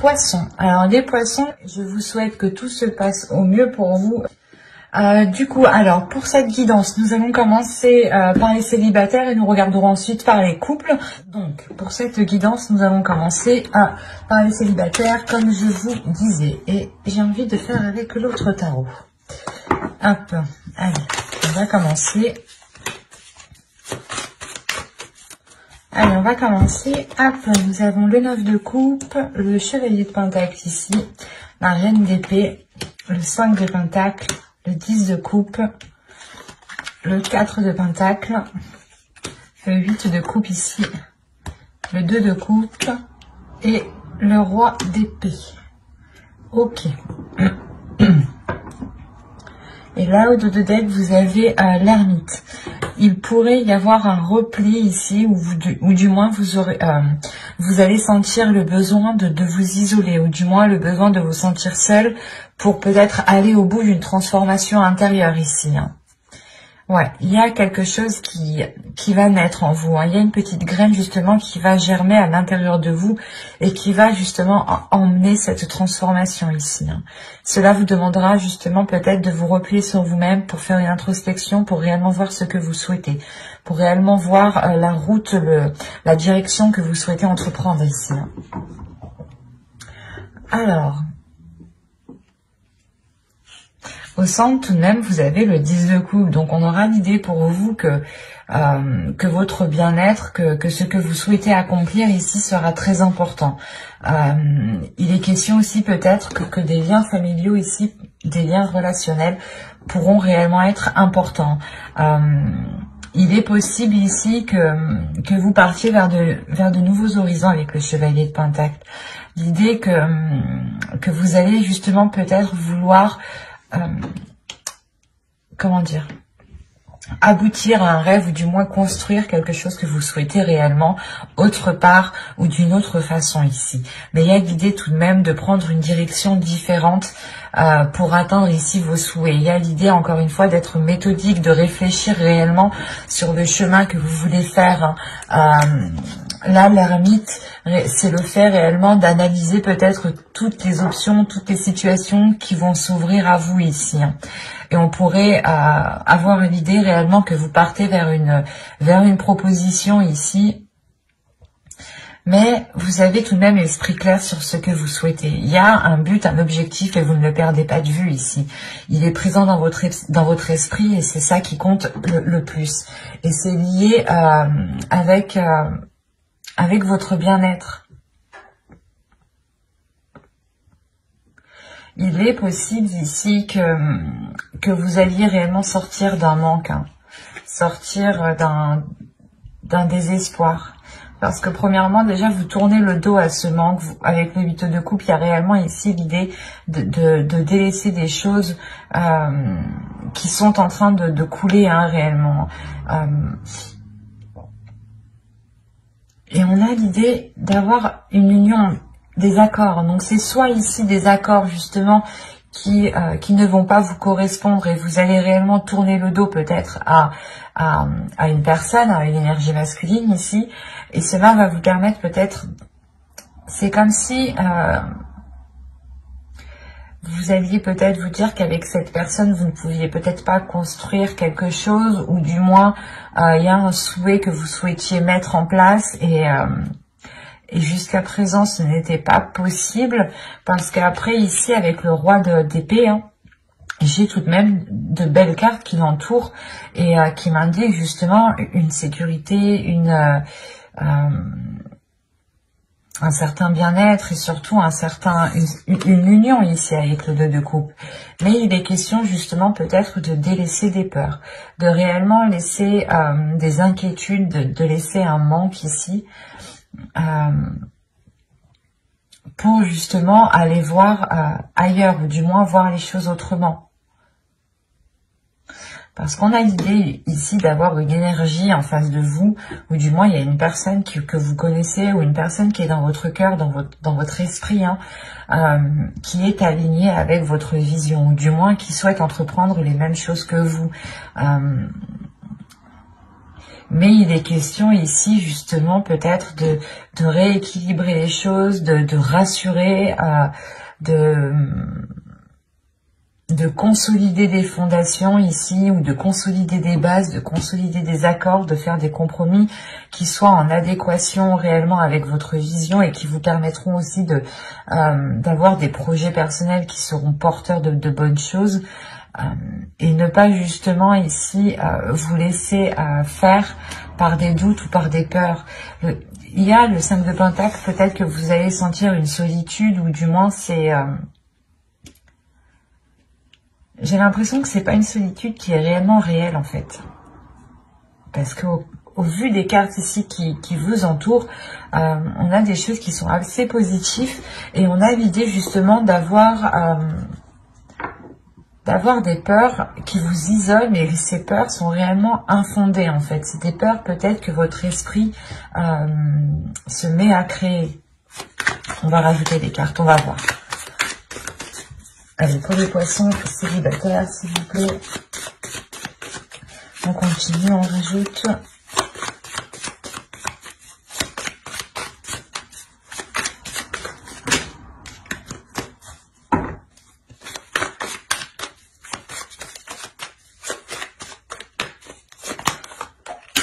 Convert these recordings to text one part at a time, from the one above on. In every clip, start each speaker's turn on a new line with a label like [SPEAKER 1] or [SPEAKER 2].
[SPEAKER 1] poissons. Alors les poissons, je vous souhaite que tout se passe au mieux pour vous. Du coup, alors pour cette guidance, nous allons commencer par les célibataires et nous regarderons ensuite par les couples. Donc pour cette guidance, nous allons commencer par les célibataires comme je vous disais. Et j'ai envie de faire avec l'autre tarot. Hop, allez, on va commencer. Allez, on va commencer. Hop, nous avons le 9 de coupe, le chevalier de pentacle ici, la reine d'épée, le 5 de pentacle, le 10 de coupe, le 4 de pentacle, le 8 de coupe ici, le 2 de coupe et le roi d'épée. Ok. Et là, au dos de deck, vous avez l'ermite. Il pourrait y avoir un repli ici, ou du moins vous allez sentir le besoin de vous isoler, ou du moins le besoin de vous sentir seul pour peut-être aller au bout d'une transformation intérieure ici. Hein. Ouais, il y a quelque chose qui va naître en vous. Hein. Il y a une petite graine justement qui va germer à l'intérieur de vous et qui va justement emmener cette transformation ici. Hein. Cela vous demandera justement peut-être de vous replier sur vous-même pour faire une introspection, pour réellement voir ce que vous souhaitez, pour réellement voir la route, la direction que vous souhaitez entreprendre ici. Hein. Alors, au centre, tout de même, vous avez le 10 de coupe. Donc, on aura l'idée pour vous que votre bien-être, que ce que vous souhaitez accomplir ici sera très important. Il est question aussi peut-être que des liens familiaux ici, des liens relationnels, pourront réellement être importants. Il est possible ici que vous partiez vers de nouveaux horizons avec le chevalier de pentacle. L'idée que vous allez justement peut-être vouloir... comment dire, aboutir à un rêve ou du moins construire quelque chose que vous souhaitez réellement autre part ou d'une autre façon ici. Mais il y a l'idée tout de même de prendre une direction différente pour atteindre ici vos souhaits. Il y a l'idée encore une fois d'être méthodique, de réfléchir réellement sur le chemin que vous voulez faire. Là, l'ermite, c'est le fait réellement d'analyser peut-être toutes les options, toutes les situations qui vont s'ouvrir à vous ici. Et on pourrait avoir une idée réellement que vous partez vers une proposition ici. Mais vous avez tout de même l'esprit clair sur ce que vous souhaitez. Il y a un but, un objectif et vous ne le perdez pas de vue ici. Il est présent dans votre esprit et c'est ça qui compte le plus. Et c'est lié avec votre bien-être. Il est possible ici que vous alliez réellement sortir d'un manque, hein, sortir d'un désespoir. Parce que premièrement, déjà, vous tournez le dos à ce manque. Avec le 8 de coupe, il y a réellement ici l'idée de délaisser des choses qui sont en train de couler hein, réellement. Et on a l'idée d'avoir une union, des accords. Donc c'est soit ici des accords justement qui ne vont pas vous correspondre et vous allez réellement tourner le dos peut-être à une personne, à une énergie masculine ici. Et cela va vous permettre peut-être, c'est comme si vous alliez peut-être vous dire qu'avec cette personne, vous ne pouviez peut-être pas construire quelque chose, ou du moins, il y a un souhait que vous souhaitiez mettre en place, et jusqu'à présent, ce n'était pas possible, parce qu'après, ici, avec le roi d'épée, hein, j'ai tout de même de belles cartes qui l'entourent, et qui m'indiquent justement une sécurité, un certain bien-être et surtout une union ici avec le 2 de coupe. Mais il est question justement peut-être de délaisser des peurs, de réellement laisser des inquiétudes, de laisser un manque ici pour justement aller voir ailleurs ou du moins voir les choses autrement. Parce qu'on a l'idée ici d'avoir une énergie en face de vous, ou du moins il y a une personne que vous connaissez, ou une personne qui est dans votre cœur, dans votre esprit, hein, qui est alignée avec votre vision, ou du moins qui souhaite entreprendre les mêmes choses que vous. Mais il est question ici justement peut-être de rééquilibrer les choses, de rassurer, de consolider des fondations ici, ou de consolider des bases, de consolider des accords, de faire des compromis qui soient en adéquation réellement avec votre vision et qui vous permettront aussi d'avoir des projets personnels qui seront porteurs de bonnes choses, et ne pas justement ici vous laisser faire par des doutes ou par des peurs. Il y a le 5 de Pentacle, peut-être que vous allez sentir une solitude, ou du moins c'est... j'ai l'impression que c'est pas une solitude qui est réellement réelle en fait. Parce que au vu des cartes ici qui vous entourent, on a des choses qui sont assez positives, et on a l'idée justement d'avoir des peurs qui vous isolent, mais ces peurs sont réellement infondées en fait. C'est des peurs peut-être que votre esprit se met à créer. On va rajouter des cartes, on va voir. Allez, pour les poissons célibataires, s'il vous plaît. On continue, on rajoute.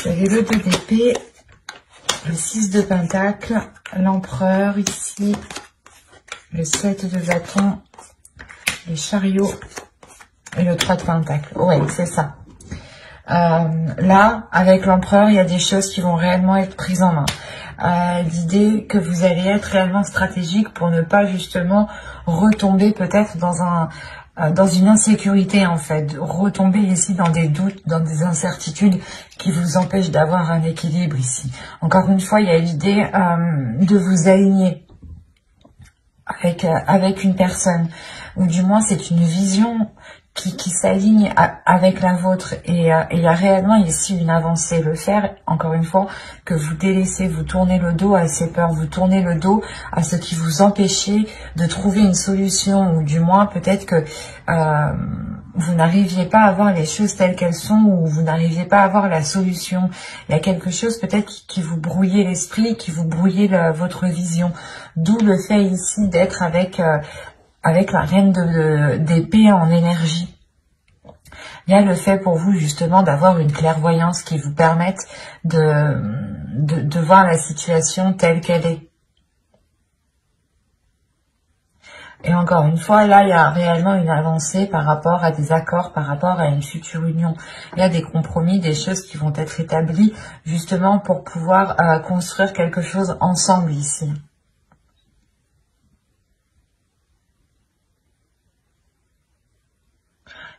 [SPEAKER 1] Vous avez le 2 d'épée, le 6 de Pentacle, l'empereur ici, le 7 de bâton, les chariots et le 3 de Pentacle. Oui, c'est ça. Là, avec l'empereur, il y a des choses qui vont réellement être prises en main. L'idée que vous allez être réellement stratégique pour ne pas justement retomber peut-être dans une insécurité en fait, retomber ici dans des doutes, dans des incertitudes qui vous empêchent d'avoir un équilibre ici. Encore une fois, il y a l'idée de vous aligner avec une personne, ou du moins c'est une vision qui s'aligne avec la vôtre, et il y a réellement ici une avancée. Le faire, encore une fois, que vous délaissez, vous tournez le dos à ces peurs, vous tournez le dos à ce qui vous empêchait de trouver une solution, ou du moins peut-être que vous n'arriviez pas à voir les choses telles qu'elles sont, ou vous n'arriviez pas à voir la solution. Il y a quelque chose peut-être qui vous brouillait l'esprit, qui vous brouillait votre vision. D'où le fait ici d'être avec la reine d'épée en énergie. Il y a le fait pour vous justement d'avoir une clairvoyance qui vous permette de voir la situation telle qu'elle est. Et encore une fois, là, il y a réellement une avancée par rapport à des accords, par rapport à une future union. Il y a des compromis, des choses qui vont être établies justement pour pouvoir construire quelque chose ensemble ici.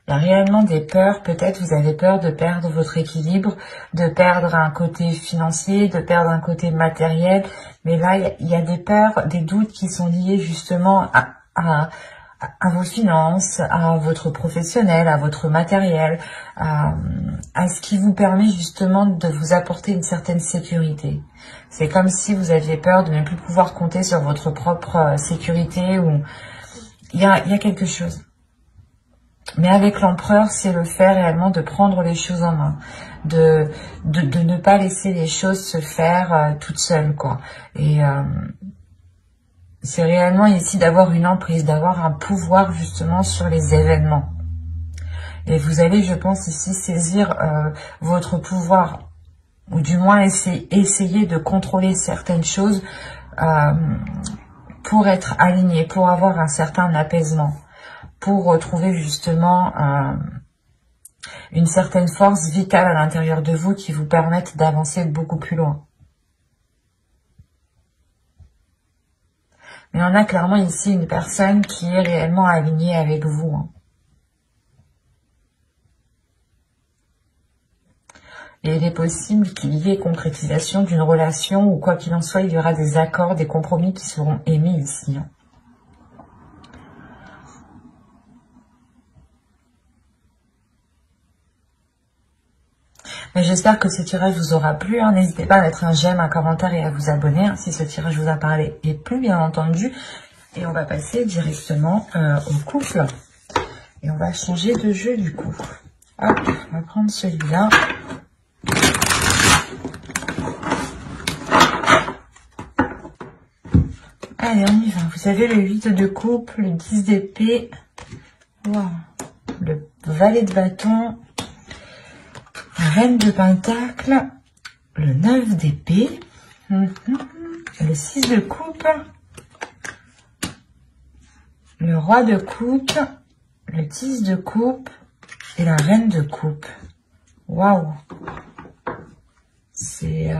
[SPEAKER 1] Il y a réellement des peurs, peut-être vous avez peur de perdre votre équilibre, de perdre un côté financier, de perdre un côté matériel, mais là il y a des peurs, des doutes qui sont liés justement à vos finances, à votre professionnel, à votre matériel, à ce qui vous permet justement de vous apporter une certaine sécurité. C'est comme si vous aviez peur de ne plus pouvoir compter sur votre propre sécurité, ou il y a quelque chose. Mais avec l'empereur, c'est le fait réellement de prendre les choses en main, de ne pas laisser les choses se faire toutes seules, quoi. Et c'est réellement ici d'avoir une emprise, d'avoir un pouvoir justement sur les événements. Et vous allez, je pense, ici saisir votre pouvoir, ou du moins essayer de contrôler certaines choses pour être aligné, pour avoir un certain apaisement, pour retrouver justement une certaine force vitale à l'intérieur de vous qui vous permette d'avancer beaucoup plus loin. Mais on a clairement ici une personne qui est réellement alignée avec vous. Hein. Et il est possible qu'il y ait concrétisation d'une relation, ou quoi qu'il en soit, il y aura des accords, des compromis qui seront émis ici. Hein. Mais j'espère que ce tirage vous aura plu. Hein. N'hésitez pas à mettre un j'aime, un commentaire et à vous abonner hein, si ce tirage vous a parlé et plu, bien entendu. Et on va passer directement au couple. Et on va changer de jeu du coup. Hop, on va prendre celui-là. Allez, on y va. Vous avez le 8 de coupe, le 10 d'épée, wow. Le valet de bâton, la reine de pentacle, le 9 d'épée, le 6 de coupe, le roi de coupe, le 10 de coupe et la reine de coupe. Waouh! C'est...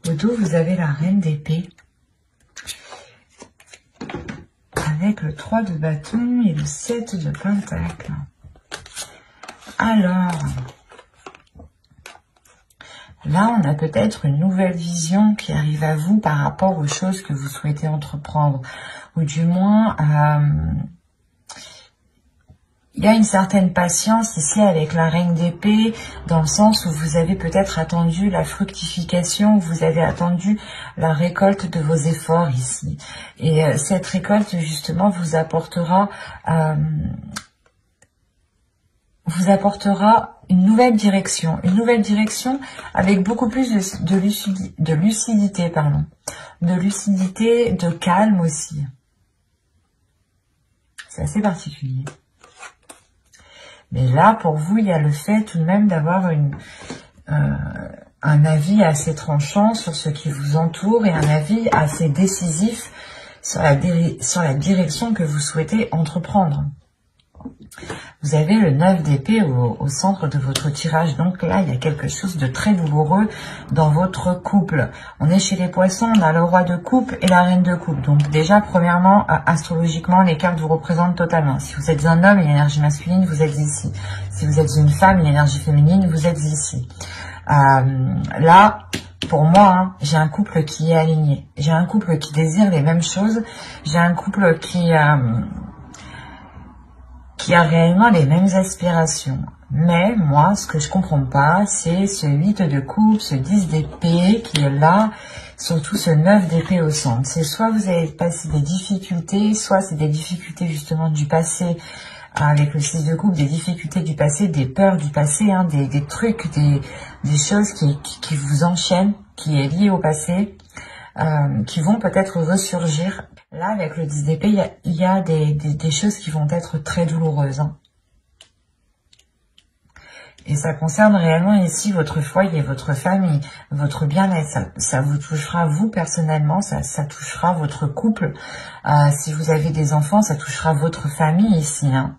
[SPEAKER 1] Au dos, vous avez la reine d'épée. Avec le 3 de bâton et le 7 de pentacle. Alors, là, on a peut-être une nouvelle vision qui arrive à vous par rapport aux choses que vous souhaitez entreprendre. Ou du moins, il y a une certaine patience ici avec la reine d'épée, dans le sens où vous avez peut-être attendu la fructification, vous avez attendu la récolte de vos efforts ici. Et cette récolte, justement, vous apportera une nouvelle direction avec beaucoup plus de lucidité, de calme aussi. C'est assez particulier. Mais là, pour vous, il y a le fait tout de même d'avoir un avis assez tranchant sur ce qui vous entoure et un avis assez décisif sur la direction que vous souhaitez entreprendre. Vous avez le 9 d'épée au centre de votre tirage. Donc là, il y a quelque chose de très douloureux dans votre couple. On est chez les poissons, on a le roi de coupe et la reine de coupe. Donc déjà, premièrement, astrologiquement, les cartes vous représentent totalement. Si vous êtes un homme, une énergie masculine, vous êtes ici. Si vous êtes une femme, une énergie féminine, vous êtes ici. Là, pour moi, j'ai un couple qui est aligné. J'ai un couple qui désire les mêmes choses. J'ai un couple qui a réellement les mêmes aspirations. Mais moi, ce que je comprends pas, c'est ce 8 de coupe, ce 10 d'épée qui est là, surtout ce 9 d'épée au centre. C'est soit vous avez passé des difficultés, soit c'est des difficultés justement du passé, avec le 6 de coupe, des difficultés du passé, des peurs du passé, hein, des trucs, des choses qui vous enchaînent, qui est lié au passé, qui vont peut-être ressurgir. Là, avec le 10 d'épée, il y a des choses qui vont être très douloureuses. Hein. Et ça concerne réellement ici votre foyer, votre famille, votre bien-être. Ça vous touchera vous personnellement, ça touchera votre couple. Si vous avez des enfants, ça touchera votre famille ici. Hein.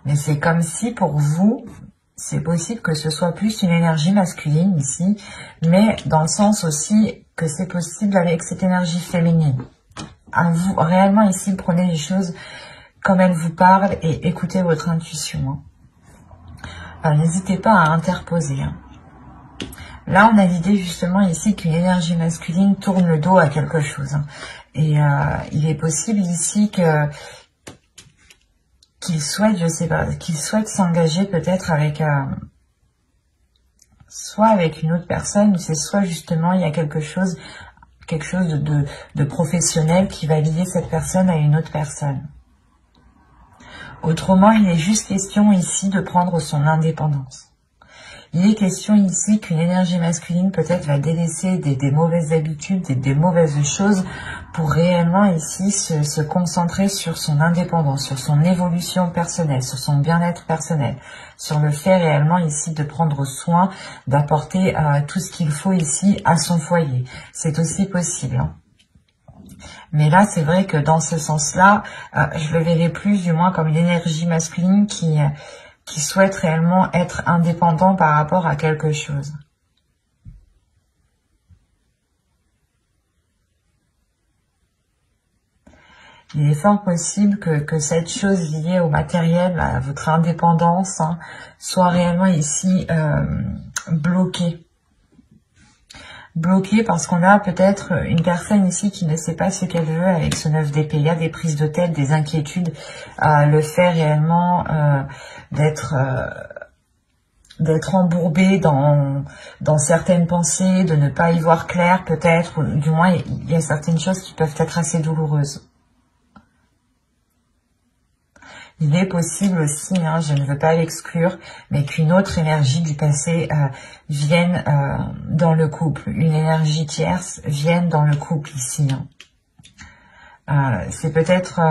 [SPEAKER 1] Mais c'est comme si pour vous... C'est possible que ce soit plus une énergie masculine ici, mais dans le sens aussi que c'est possible avec cette énergie féminine. À vous, réellement ici, prenez les choses comme elles vous parlent et écoutez votre intuition. Hein. N'hésitez pas à interposer. Hein. Là, on a l'idée justement ici qu'une énergie masculine tourne le dos à quelque chose. Hein. Et il est possible ici que... qu'il souhaite, je sais pas, qu'il souhaite s'engager peut-être avec soit avec une autre personne, ou c'est soit justement il y a quelque chose de professionnel qui va lier cette personne à une autre personne. Autrement, il est juste question ici de prendre son indépendance. Il est question ici qu'une énergie masculine peut-être va délaisser des mauvaises habitudes, des mauvaises choses pour réellement ici se concentrer sur son indépendance, sur son évolution personnelle, sur son bien-être personnel, sur le fait réellement ici de prendre soin, d'apporter tout ce qu'il faut ici à son foyer. C'est aussi possible. Hein. Mais là, c'est vrai que dans ce sens-là, je le verrai plus du moins comme une énergie masculine qui souhaite réellement être indépendant par rapport à quelque chose. Il est fort possible que cette chose liée au matériel, à votre indépendance, hein, soit réellement ici bloquée. Bloquée parce qu'on a peut-être une personne ici qui ne sait pas ce qu'elle veut avec ce 9 d'épée. Il y a des prises de tête, des inquiétudes, le fait réellement d'être embourbé dans certaines pensées, de ne pas y voir clair peut-être, ou du moins il y a certaines choses qui peuvent être assez douloureuses. Il est possible aussi, hein, je ne veux pas l'exclure, mais qu'une autre énergie du passé vienne dans le couple. Une énergie tierce vienne dans le couple ici. Hein. C'est peut-être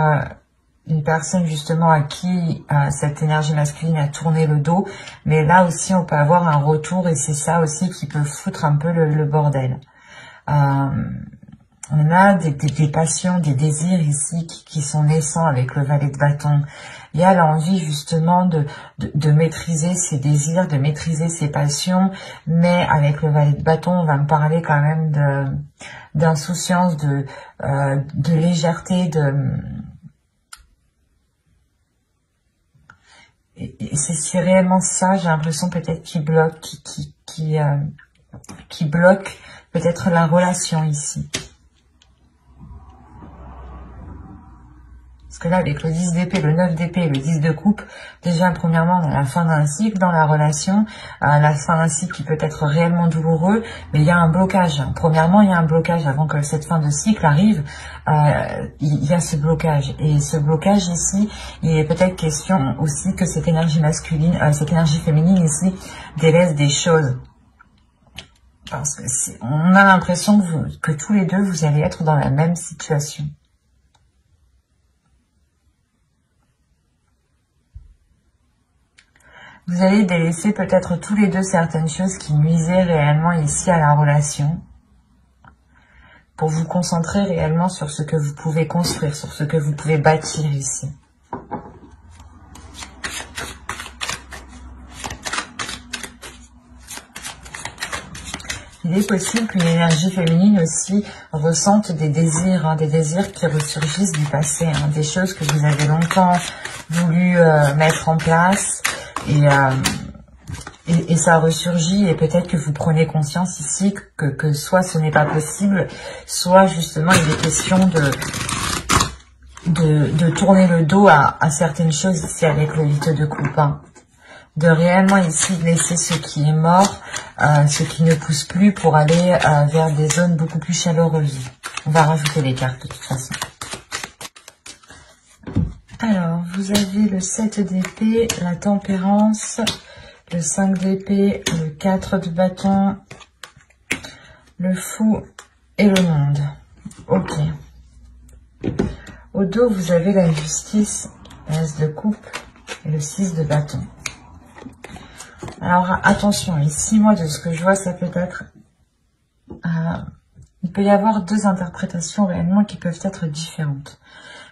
[SPEAKER 1] une personne justement à qui cette énergie masculine a tourné le dos, mais là aussi on peut avoir un retour et c'est ça aussi qui peut foutre un peu le bordel. On a des passions, des désirs ici qui sont naissants avec le valet de bâton. Il y a l'envie justement de maîtriser ses désirs, de maîtriser ses passions, mais avec le valet de bâton, on va me parler quand même d'insouciance, de légèreté, et c'est réellement ça, j'ai l'impression peut-être qui bloque, qui bloque peut-être la relation ici. Parce que là, avec le 10 d'épée, le 9 d'épée et le 10 de coupe, déjà, premièrement, on a la fin d'un cycle dans la relation, la fin d'un cycle qui peut être réellement douloureux, mais il y a un blocage. Premièrement, il y a un blocage avant que cette fin de cycle arrive, il y a ce blocage. Et ce blocage ici, il est peut-être question aussi que cette énergie masculine, cette énergie féminine ici, délaisse des choses. Parce que on a l'impression que tous les deux, vous allez être dans la même situation. Vous allez délaisser peut-être tous les deux certaines choses qui nuisaient réellement ici à la relation pour vous concentrer réellement sur ce que vous pouvez construire, sur ce que vous pouvez bâtir ici. Il est possible qu'une énergie féminine aussi ressente des désirs, hein, des désirs qui ressurgissent du passé, hein, des choses que vous avez longtemps voulu mettre en place. Et ça ressurgit et peut-être que vous prenez conscience ici que soit ce n'est pas possible, soit justement il est question de tourner le dos à certaines choses ici avec le 8 de coupe. Hein. De réellement ici laisser ce qui est mort, ce qui ne pousse plus pour aller vers des zones beaucoup plus chaleureuses. On va rajouter les cartes de toute façon. Alors, vous avez le 7 d'épée, la tempérance, le 5 d'épée, le 4 de bâton, le fou et le monde. Ok. Au dos, vous avez la justice, l'as de coupe et le 6 de bâton. Alors, attention, ici, moi, de ce que je vois, ça peut être... il peut y avoir deux interprétations réellement qui peuvent être différentes.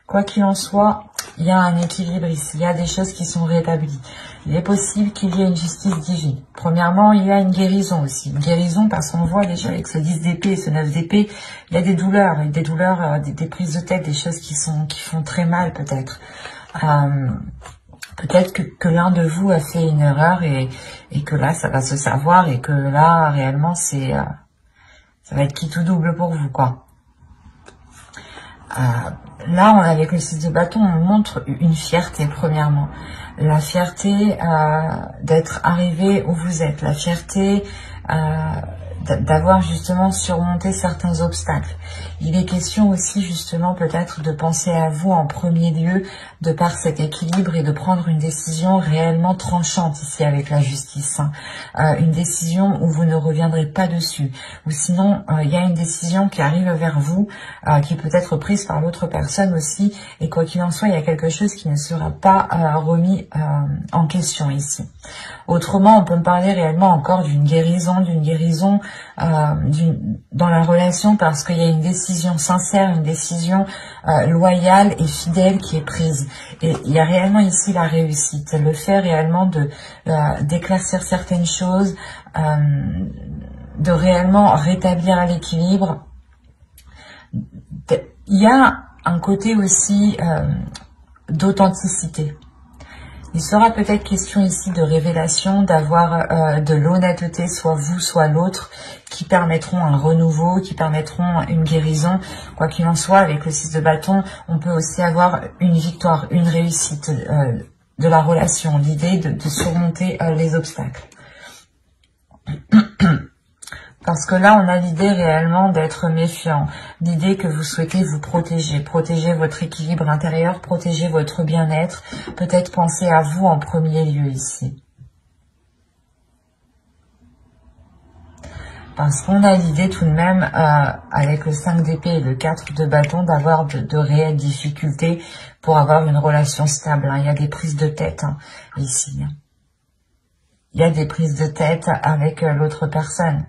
[SPEAKER 1] Quoi qu'il en soit, il y a un équilibre ici, il y a des choses qui sont rétablies. Il est possible qu'il y ait une justice divine. Premièrement, il y a une guérison aussi. Une guérison parce qu'on voit déjà avec ce 10 d'épée et ce 9 d'épée, il y a des douleurs, des prises de tête, des choses qui font très mal peut-être. Peut-être que l'un de vous a fait une erreur et que là, ça va se savoir et que là, réellement, ça va être qui tout double pour vous, quoi. Là, avec le 6 de bâton, on montre une fierté, premièrement. La fierté d'être arrivé où vous êtes. La fierté d'avoir justement surmonté certains obstacles. Il est question aussi justement peut-être de penser à vous en premier lieu de par cet équilibre et de prendre une décision réellement tranchante ici avec la justice. Une décision où vous ne reviendrez pas dessus. Ou sinon, il y a une décision qui arrive vers vous, qui peut être prise par l'autre personne aussi. Et quoi qu'il en soit, il y a quelque chose qui ne sera pas remis en question ici. Autrement, on peut me parler réellement encore d'une guérison dans la relation parce qu'il y a une décision sincère, une décision loyale et fidèle qui est prise. Et il y a réellement ici la réussite, le fait réellement d'éclaircir certaines choses, de réellement rétablir l'équilibre. Il y a un côté aussi d'authenticité. Il sera peut-être question ici de révélation, d'avoir de l'honnêteté, soit vous, soit l'autre, qui permettront un renouveau, qui permettront une guérison. Quoi qu'il en soit, avec le 6 de bâton, on peut aussi avoir une victoire, une réussite de la relation, l'idée de surmonter les obstacles. Parce que là, on a l'idée réellement d'être méfiant, l'idée que vous souhaitez vous protéger, protéger votre équilibre intérieur, protéger votre bien-être, peut-être penser à vous en premier lieu ici. Parce qu'on a l'idée tout de même, avec le 5 d'épée et le 4 de bâton, d'avoir de réelles difficultés pour avoir une relation stable. Hein. Il y a des prises de tête ici. Il y a des prises de tête avec l'autre personne.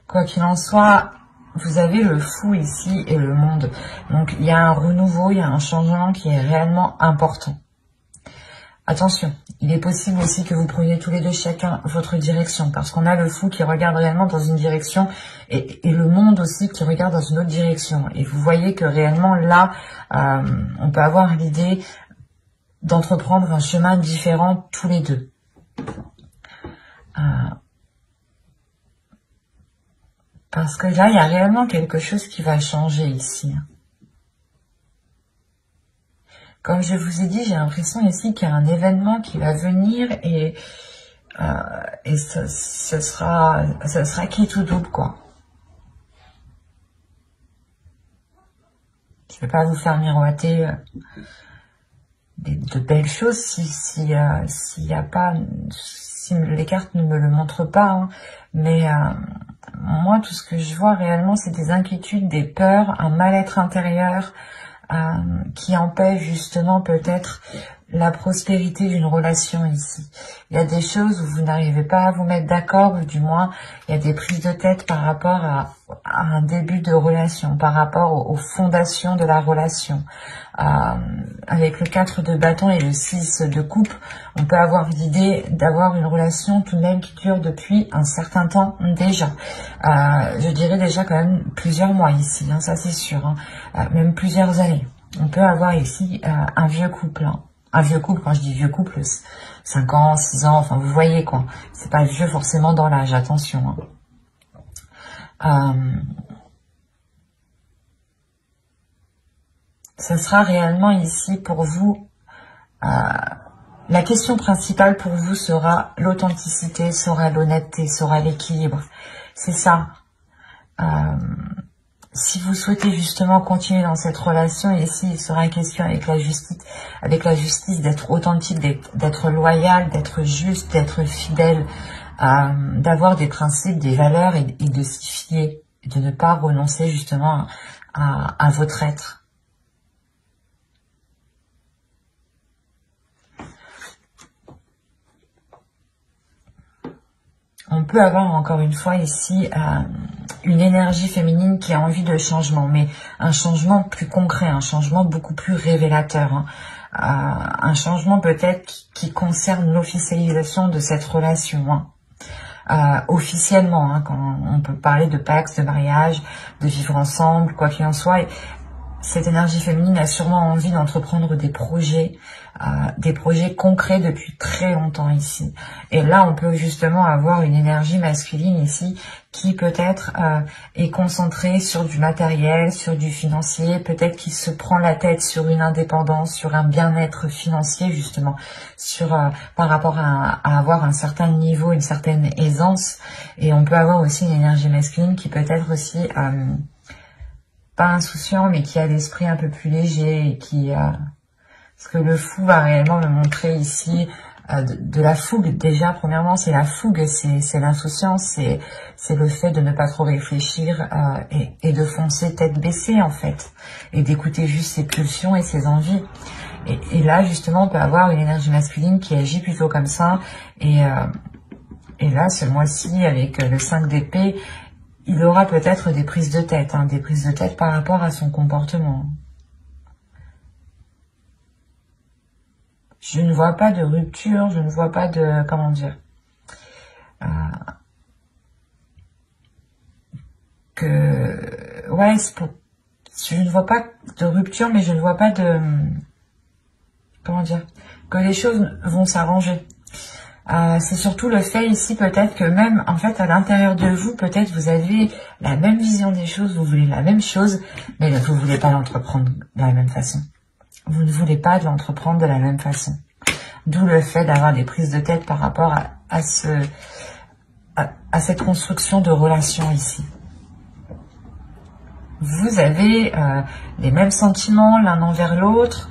[SPEAKER 1] Quoi qu'il en soit, vous avez le fou ici et le monde. Donc, il y a un renouveau, il y a un changement qui est réellement important. Attention, il est possible aussi que vous preniez tous les deux chacun votre direction, parce qu'on a le fou qui regarde réellement dans une direction et le monde aussi qui regarde dans une autre direction. Et vous voyez que réellement là, on peut avoir l'idée d'entreprendre un chemin différent tous les deux. Parce que là, il y a réellement quelque chose qui va changer ici. Comme je vous ai dit, j'ai l'impression ici qu'il y a un événement qui va venir et ce sera qui tout double, quoi. Je vais pas vous faire miroiter de belles choses si les cartes ne me le montrent pas, hein. Mais moi, tout ce que je vois réellement, c'est des inquiétudes, des peurs, un mal-être intérieur qui empêche justement peut-être la prospérité d'une relation ici. Il y a des choses où vous n'arrivez pas à vous mettre d'accord, ou du moins, il y a des prises de tête par rapport à un début de relation, par rapport aux fondations de la relation. Avec le 4 de bâton et le 6 de coupe, on peut avoir l'idée d'avoir une relation tout de même qui dure depuis un certain temps déjà. Je dirais déjà quand même plusieurs mois ici, hein, ça c'est sûr, hein, même plusieurs années. On peut avoir ici un vieux couple, hein. Un vieux couple, quand je dis vieux couple, 5 ans, 6 ans, enfin vous voyez quoi. C'est pas vieux forcément dans l'âge, attention, hein. Ce sera réellement ici pour vous, la question principale pour vous sera l'authenticité, sera l'honnêteté, sera l'équilibre. C'est ça. Si vous souhaitez justement continuer dans cette relation, ici il sera question avec la justice d'être authentique, d'être loyal, d'être juste, d'être fidèle, d'avoir des principes, des valeurs et de s'y fier, et de ne pas renoncer justement à votre être. On peut avoir encore une fois ici une énergie féminine qui a envie de changement, mais un changement plus concret, un changement beaucoup plus révélateur, hein. Un changement peut-être qui concerne l'officialisation de cette relation, hein. Officiellement, hein, quand on peut parler de pacte, de mariage, de vivre ensemble, quoi qu'il en soit. Et cette énergie féminine a sûrement envie d'entreprendre des projets concrets depuis très longtemps ici. Et là, on peut justement avoir une énergie masculine ici qui peut-être est concentrée sur du matériel, sur du financier, peut-être qu'il se prend la tête sur une indépendance, sur un bien-être financier justement, par rapport à avoir un certain niveau, une certaine aisance. Et on peut avoir aussi une énergie masculine qui peut être aussi pas insouciant, mais qui a l'esprit un peu plus léger et qui parce que le fou va réellement me montrer ici de la fougue. Déjà, premièrement, c'est la fougue, c'est l'insouciance, c'est le fait de ne pas trop réfléchir et de foncer tête baissée en fait, et d'écouter juste ses pulsions et ses envies. Et là, justement, on peut avoir une énergie masculine qui agit plutôt comme ça. Et là, ce mois-ci, avec le 5 d'épée, il aura peut-être des prises de tête, hein, des prises de tête par rapport à son comportement. Je ne vois pas de rupture, je ne vois pas de... Comment dire ouais, je ne vois pas de rupture, mais je ne vois pas de... Comment dire que les choses vont s'arranger. C'est surtout le fait ici peut-être que même en fait à l'intérieur de vous, peut-être vous avez la même vision des choses, vous voulez la même chose, mais vous ne voulez pas l'entreprendre de la même façon. Vous ne voulez pas l'entreprendre de la même façon. D'où le fait d'avoir des prises de tête par rapport à cette construction de relation ici. Vous avez les mêmes sentiments l'un envers l'autre,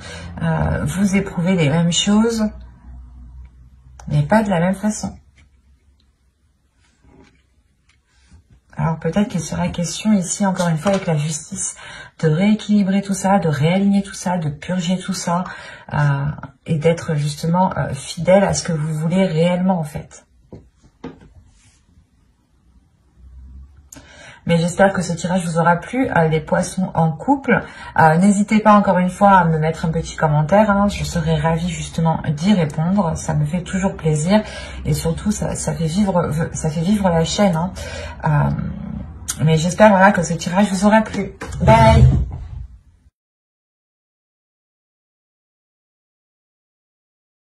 [SPEAKER 1] vous éprouvez les mêmes choses, mais pas de la même façon. Alors peut-être qu'il sera question ici, encore une fois, avec la justice, de rééquilibrer tout ça, de réaligner tout ça, de purger tout ça, et d'être justement fidèle à ce que vous voulez réellement en fait. Mais j'espère que ce tirage vous aura plu, les poissons en couple. N'hésitez pas encore une fois à me mettre un petit commentaire, hein, je serai ravie justement d'y répondre, ça me fait toujours plaisir. Et surtout, ça fait vivre la chaîne. Hein. Mais j'espère voilà, que ce tirage vous aura plu. Bye!